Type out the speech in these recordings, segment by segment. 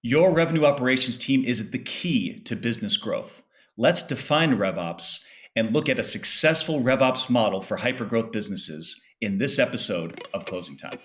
Your revenue operations team is the key to business growth. Let's define RevOps and look at a successful RevOps model for hypergrowth businesses in this episode of Closing Time.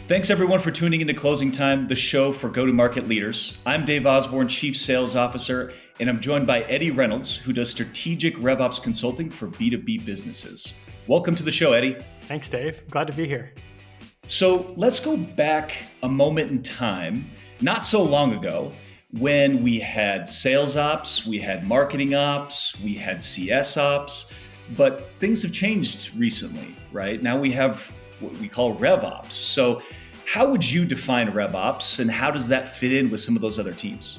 Thanks everyone for tuning into Closing Time, the show for go-to-market leaders. I'm Dave Osborne, Chief Sales Officer, and I'm joined by Eddie Reynolds, who does strategic RevOps consulting for B2B businesses. Welcome to the show, Eddie. Thanks, Dave. Glad to be here. So let's go back a moment in time, not so long ago, when we had sales ops, we had marketing ops, we had CS ops, but things have changed recently, right? Now we have what we call RevOps. So how would you define RevOps and how does that fit in with some of those other teams?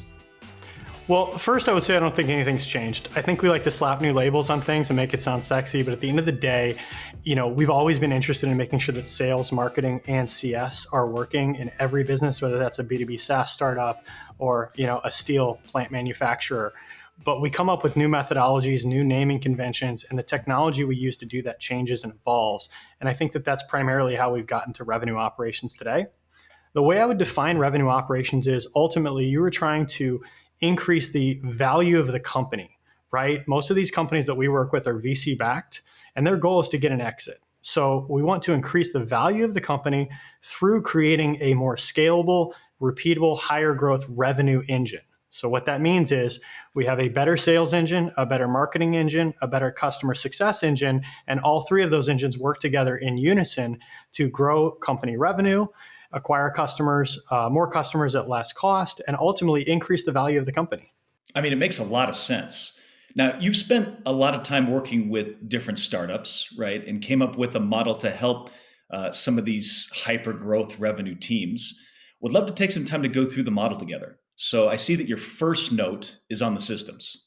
Well, first I would say I don't think anything's changed. I think we like to slap new labels on things and make it sound sexy, but at the end of the day, we've always been interested in making sure that sales, marketing, and CS are working in every business, whether that's a B2B SaaS startup or, a steel plant manufacturer. But we come up with new methodologies, new naming conventions, and the technology we use to do that changes and evolves. And I think that that's primarily how we've gotten to revenue operations today. The way I would define revenue operations is ultimately you were trying to increase the value of the company, right? Most of these companies that we work with are VC backed, and their goal is to get an exit. So we want to increase the value of the company through creating a more scalable, repeatable, higher growth revenue engine. So what that means is we have a better sales engine, a better marketing engine, a better customer success engine, and all three of those engines work together in unison to grow company revenue, acquire customers, more customers at less cost, and ultimately increase the value of the company. I mean, it makes a lot of sense. Now, you've spent a lot of time working with different startups, right? And came up with a model to help some of these hyper growth revenue teams. Would love to take some time to go through the model together. So I see that your first note is on the systems.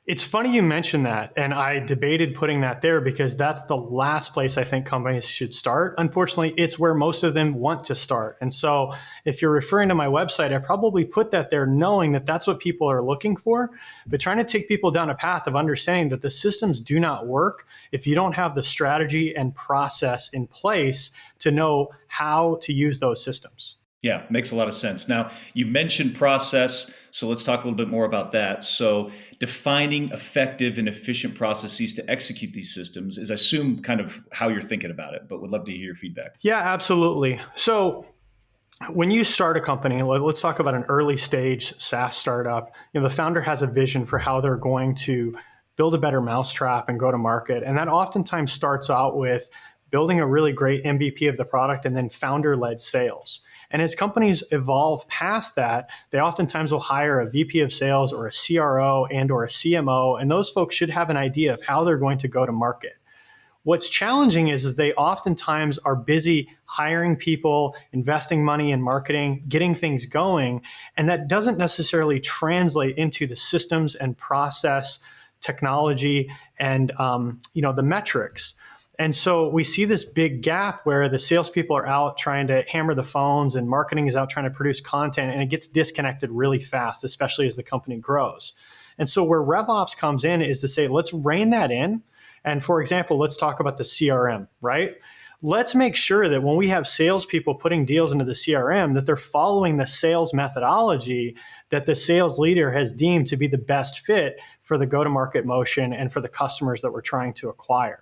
It's funny you mentioned that, and I debated putting that there because that's the last place I think companies should start. Unfortunately, it's where most of them want to start. And so if you're referring to my website, I probably put that there knowing that that's what people are looking for, but trying to take people down a path of understanding that the systems do not work if you don't have the strategy and process in place to know how to use those systems. Yeah, makes a lot of sense. Now, you mentioned process, so let's talk a little bit more about that. So defining effective and efficient processes to execute these systems is, I assume, kind of how you're thinking about it, but would love to hear your feedback. Yeah, absolutely. So when you start a company, let's talk about an early stage SaaS startup. The founder has a vision for how they're going to build a better mousetrap and go to market. And that oftentimes starts out with building a really great MVP of the product and then founder-led sales. And as companies evolve past that, they oftentimes will hire a VP of sales or a CRO and or a CMO, and those folks should have an idea of how they're going to go to market. What's challenging is they oftentimes are busy hiring people, investing money in marketing, getting things going, and that doesn't necessarily translate into the systems and process, technology, and the metrics. And so we see this big gap where the salespeople are out trying to hammer the phones and marketing is out trying to produce content, and it gets disconnected really fast, especially as the company grows. And so where RevOps comes in is to say, let's rein that in. And for example, let's talk about the CRM, right? Let's make sure that when we have salespeople putting deals into the CRM, that they're following the sales methodology that the sales leader has deemed to be the best fit for the go-to-market motion and for the customers that we're trying to acquire.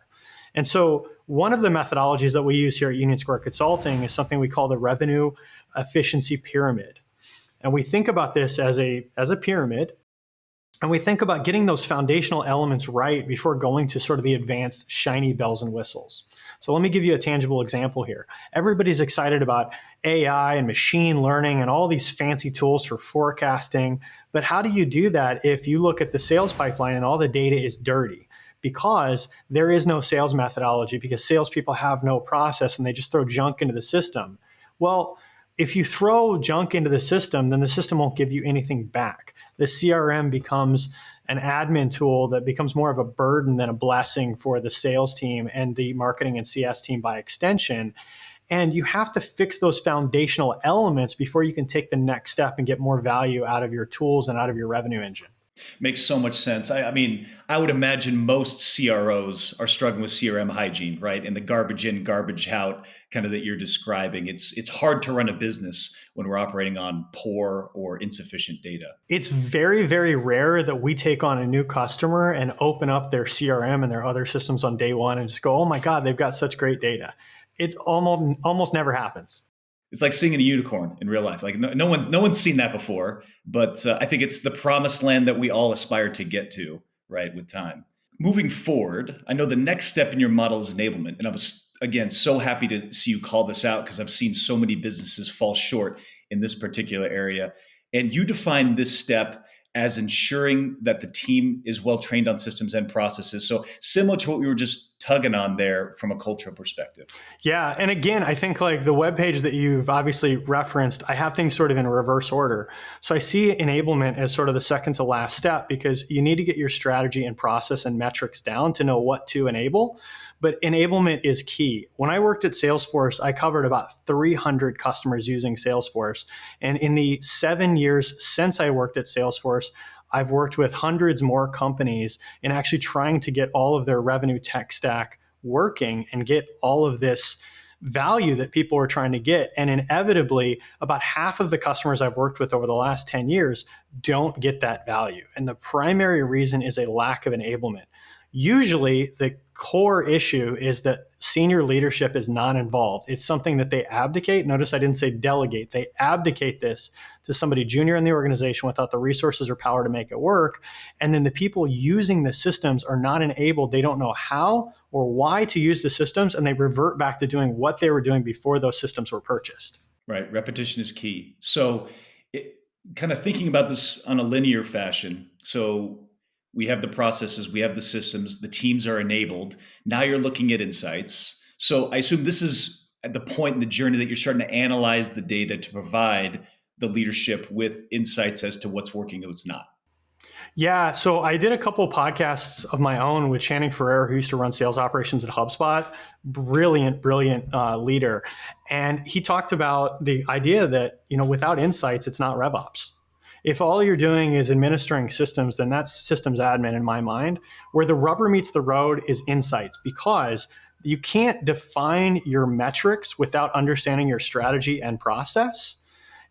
And so one of the methodologies that we use here at Union Square Consulting is something we call the revenue efficiency pyramid. And we think about this as a pyramid, and we think about getting those foundational elements right before going to sort of the advanced shiny bells and whistles. So let me give you a tangible example here. Everybody's excited about AI and machine learning and all these fancy tools for forecasting. But how do you do that if you look at the sales pipeline and all the data is dirty? Because there is no sales methodology, because salespeople have no process and they just throw junk into the system. Well, if you throw junk into the system, then the system won't give you anything back. The CRM becomes an admin tool that becomes more of a burden than a blessing for the sales team and the marketing and CS team by extension. And you have to fix those foundational elements before you can take the next step and get more value out of your tools and out of your revenue engine. Makes so much sense. I mean, I would imagine most CROs are struggling with CRM hygiene, right? And the garbage in, garbage out kind of that you're describing. It's hard to run a business when we're operating on poor or insufficient data. It's very, very rare that we take on a new customer and open up their CRM and their other systems on day one and just go, oh my God, they've got such great data. It's almost never happens. It's like seeing a unicorn in real life. Like no one's seen that before, but I think it's the promised land that we all aspire to get to, right, with time. Moving forward, I know the next step in your model is enablement. And I was, again, so happy to see you call this out because I've seen so many businesses fall short in this particular area. And you define this step as ensuring that the team is well trained on systems and processes. So similar to what we were just tugging on there from a cultural perspective. Yeah. And again, I think like the webpage that you've obviously referenced, I have things sort of in reverse order. So I see enablement as sort of the second to last step because you need to get your strategy and process and metrics down to know what to enable. But enablement is key. When I worked at Salesforce, I covered about 300 customers using Salesforce. And in the 7 years since I worked at Salesforce, I've worked with hundreds more companies in actually trying to get all of their revenue tech stack working and get all of this value that people are trying to get. And inevitably, about half of the customers I've worked with over the last 10 years don't get that value. And the primary reason is a lack of enablement. Usually, the core issue is that senior leadership is not involved. It's something that they abdicate. Notice I didn't say delegate. They abdicate this to somebody junior in the organization without the resources or power to make it work. And then the people using the systems are not enabled. They don't know how or why to use the systems, and they revert back to doing what they were doing before those systems were purchased. Right. Repetition is key. So kind of thinking about this on a linear fashion. So we have the processes, we have the systems, the teams are enabled. Now you're looking at insights. So I assume this is at the point in the journey that you're starting to analyze the data to provide the leadership with insights as to what's working and what's not. Yeah, so I did a couple of podcasts of my own with Channing Ferrer, who used to run sales operations at HubSpot. Brilliant leader. And he talked about the idea that, without insights, it's not RevOps. If all you're doing is administering systems, then that's systems admin in my mind. Where the rubber meets the road is insights, because you can't define your metrics without understanding your strategy and process.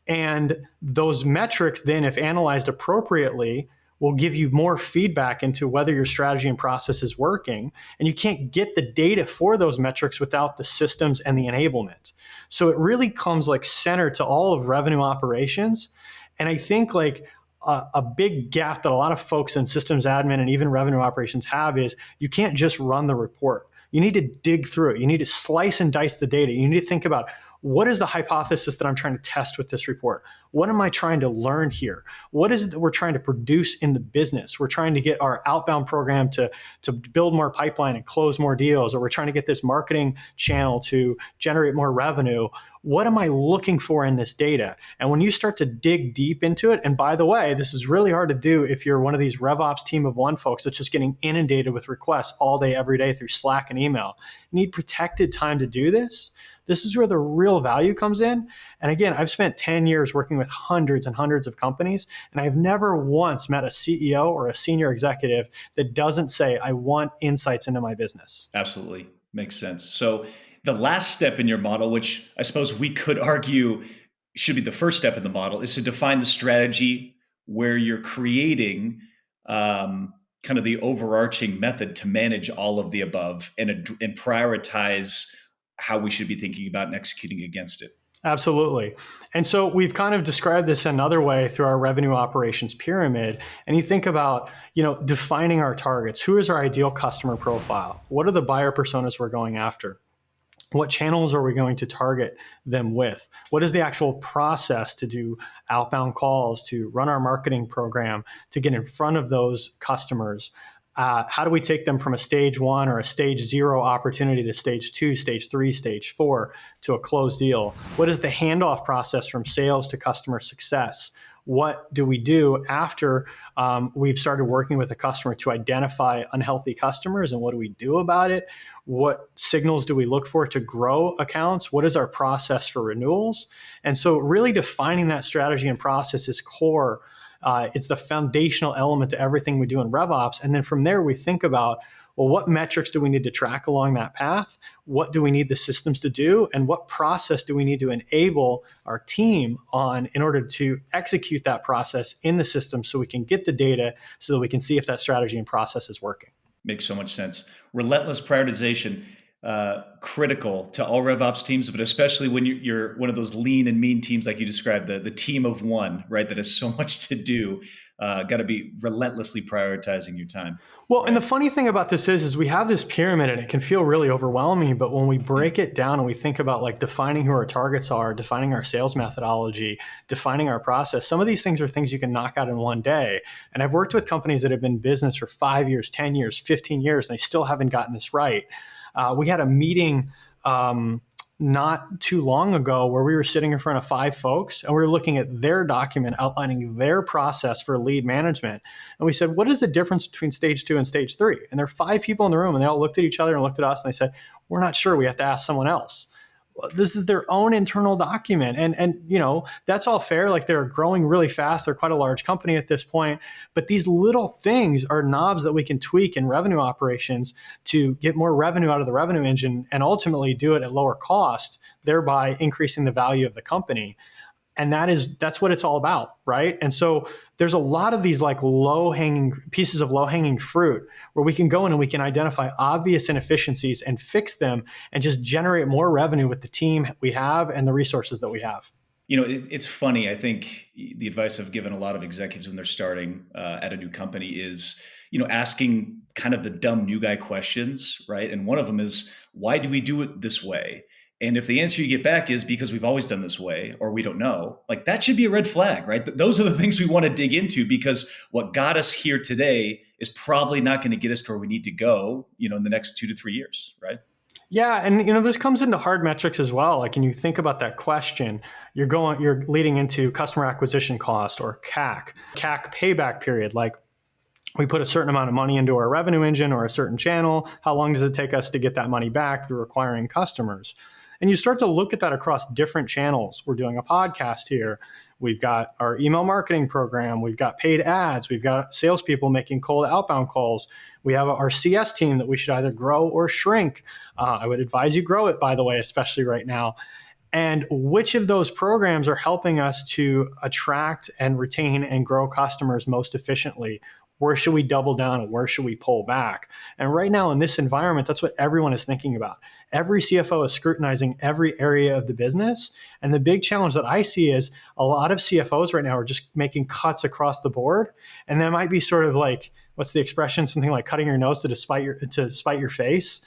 And those metrics then, if analyzed appropriately, will give you more feedback into whether your strategy and process is working. And you can't get the data for those metrics without the systems and the enablement. So it really comes like center to all of revenue operations. And I think like a big gap that a lot of folks in systems admin and even revenue operations have is you can't just run the report. You need to dig through it. You need to slice and dice the data. You need to think about, what is the hypothesis that I'm trying to test with this report? What am I trying to learn here? What is it that we're trying to produce in the business? We're trying to get our outbound program to build more pipeline and close more deals, or we're trying to get this marketing channel to generate more revenue. What am I looking for in this data? And when you start to dig deep into it, and by the way, this is really hard to do if you're one of these RevOps team of one folks that's just getting inundated with requests all day, every day through Slack and email. You need protected time to do this. This is where the real value comes in. And again, I've spent 10 years working with hundreds and hundreds of companies, and I've never once met a CEO or a senior executive that doesn't say, I want insights into my business. Absolutely. Makes sense. So the last step in your model, which I suppose we could argue should be the first step in the model, is to define the strategy where you're creating kind of the overarching method to manage all of the above and prioritize how we should be thinking about and executing against it. Absolutely. And so we've kind of described this another way through our revenue operations pyramid. And you think about, defining our targets. Who is our ideal customer profile? What are the buyer personas we're going after? What channels are we going to target them with? What is the actual process to do outbound calls, to run our marketing program, to get in front of those customers? How do we take them from a stage 1 or a stage 0 opportunity to stage 2, stage 3, stage 4 to a closed deal? What is the handoff process from sales to customer success? What do we do after we've started working with a customer to identify unhealthy customers, and what do we do about it? What signals do we look for to grow accounts? What is our process for renewals? And so really defining that strategy and process is core It's the foundational element to everything we do in RevOps. And then from there, we think about, well, what metrics do we need to track along that path? What do we need the systems to do? And what process do we need to enable our team on in order to execute that process in the system so we can get the data so that we can see if that strategy and process is working? Makes so much sense. Relentless prioritization, critical to all RevOps teams, but especially when you're one of those lean and mean teams like you described, the team of one, right? That has so much to do. Got to be relentlessly prioritizing your time. Well, and the funny thing about this is we have this pyramid and it can feel really overwhelming, but when we break it down and we think about like defining who our targets are, defining our sales methodology, defining our process, some of these things are things you can knock out in one day. And I've worked with companies that have been in business for 5 years, 10 years, 15 years, and they still haven't gotten this right. We had a meeting not too long ago where we were sitting in front of 5 folks and we were looking at their document outlining their process for lead management. And we said, what is the difference between stage 2 and stage 3? And there are 5 people in the room and they all looked at each other and looked at us and they said, we're not sure. We have to ask someone else. This is their own internal document. And you know, that's all fair. Like they're growing really fast. They're quite a large company at this point. But these little things are knobs that we can tweak in revenue operations to get more revenue out of the revenue engine and ultimately do it at lower cost, thereby increasing the value of the company. And that's what it's all about, right? And so there's a lot of these like pieces of low-hanging fruit where we can go in and we can identify obvious inefficiencies and fix them and just generate more revenue with the team we have and the resources that we have. You know, it's funny. I think the advice I've given a lot of executives when they're starting at a new company is, you know, asking kind of the dumb new guy questions, right? And one of them is, why do we do it this way? And if the answer you get back is because we've always done this way, or we don't know, like that should be a red flag, right? Those are the things we want to dig into because what got us here today is probably not going to get us to where we need to go, you know, in the next 2 to 3 years, right? Yeah, and you know this comes into hard metrics as well. Like when you think about that question, you're leading into customer acquisition cost or CAC payback period. Like we put a certain amount of money into our revenue engine or a certain channel. How long does it take us to get that money back through acquiring customers? And you start to look at that across different channels. We're doing a podcast here. We've got our email marketing program. We've got paid ads. We've got salespeople making cold outbound calls. We have our CS team that we should either grow or shrink. I would advise you grow it, by the way, especially right now. And which of those programs are helping us to attract and retain and grow customers most efficiently? Where should we double down and where should we pull back? And right now in this environment, that's what everyone is thinking about. Every CFO is scrutinizing every area of the business. And the big challenge that I see is a lot of CFOs right now are just making cuts across the board. And that might be sort of like, what's the expression? Something like cutting your nose to spite your face.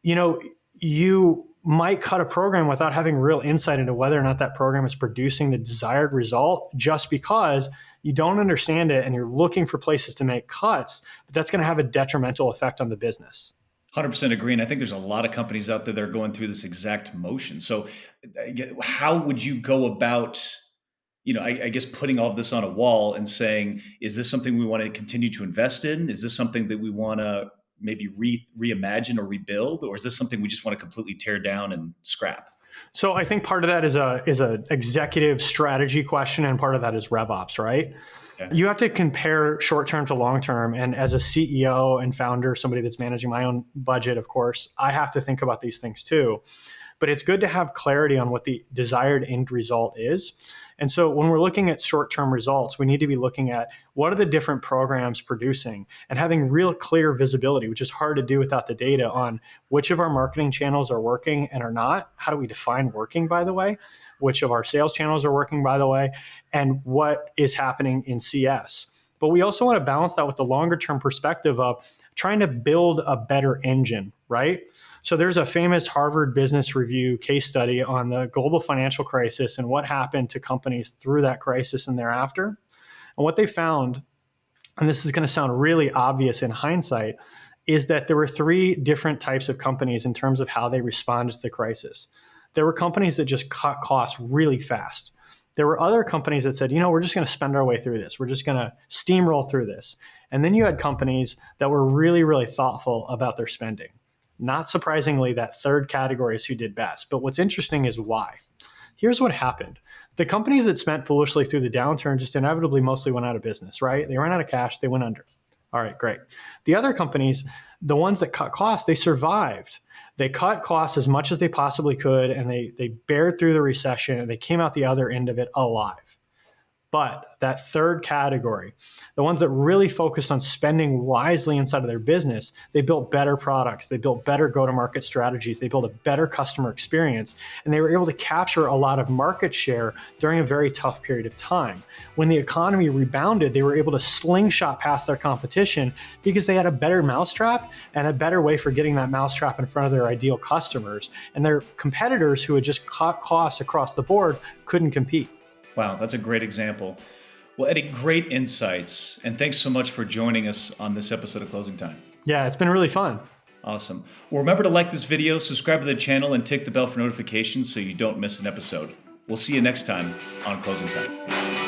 You know, you might cut a program without having real insight into whether or not that program is producing the desired result just because you don't understand it and you're looking for places to make cuts, but that's going to have a detrimental effect on the business. 100% agree. And I think there's a lot of companies out there that are going through this exact motion. So how would you go about, you know, I guess putting all of this on a wall and saying, is this something we want to continue to invest in? Is this something that we want to maybe reimagine or rebuild? Or is this something we just want to completely tear down and scrap? So I think part of that is a executive strategy question, and part of that is RevOps, right? Okay. You have to compare short-term to long-term. And as a CEO and founder, somebody that's managing my own budget, of course, I have to think about these things too. But it's good to have clarity on what the desired end result is. And so when we're looking at short-term results, we need to be looking at what are the different programs producing and having real clear visibility, which is hard to do without the data on which of our marketing channels are working and are not. How do we define working, by the way? Which of our sales channels are working, by the way? And what is happening in CS? But we also want to balance that with the longer-term perspective of trying to build a better engine, right? So there's a famous Harvard Business Review case study on the global financial crisis and what happened to companies through that crisis and thereafter. And what they found, and this is going to sound really obvious in hindsight, is that there were 3 different types of companies in terms of how they responded to the crisis. There were companies that just cut costs really fast. There were other companies that said, you know, we're just going to spend our way through this. We're just going to steamroll through this. And then you had companies that were really, really thoughtful about their spending. Not surprisingly, that third category is who did best. But what's interesting is why. Here's what happened. The companies that spent foolishly through the downturn just inevitably mostly went out of business, right? They ran out of cash, they went under. All right, great. The other companies, the ones that cut costs, they survived. They cut costs as much as they possibly could, and they bared through the recession, and they came out the other end of it alive. But that third category, the ones that really focused on spending wisely inside of their business, they built better products, they built better go-to-market strategies, they built a better customer experience, and they were able to capture a lot of market share during a very tough period of time. When the economy rebounded, they were able to slingshot past their competition because they had a better mousetrap and a better way for getting that mousetrap in front of their ideal customers. And their competitors who had just cut costs across the board couldn't compete. Wow, that's a great example. Well, Eddie, great insights. And thanks so much for joining us on this episode of Closing Time. Yeah, it's been really fun. Awesome. Well, remember to like this video, subscribe to the channel, and tick the bell for notifications so you don't miss an episode. We'll see you next time on Closing Time.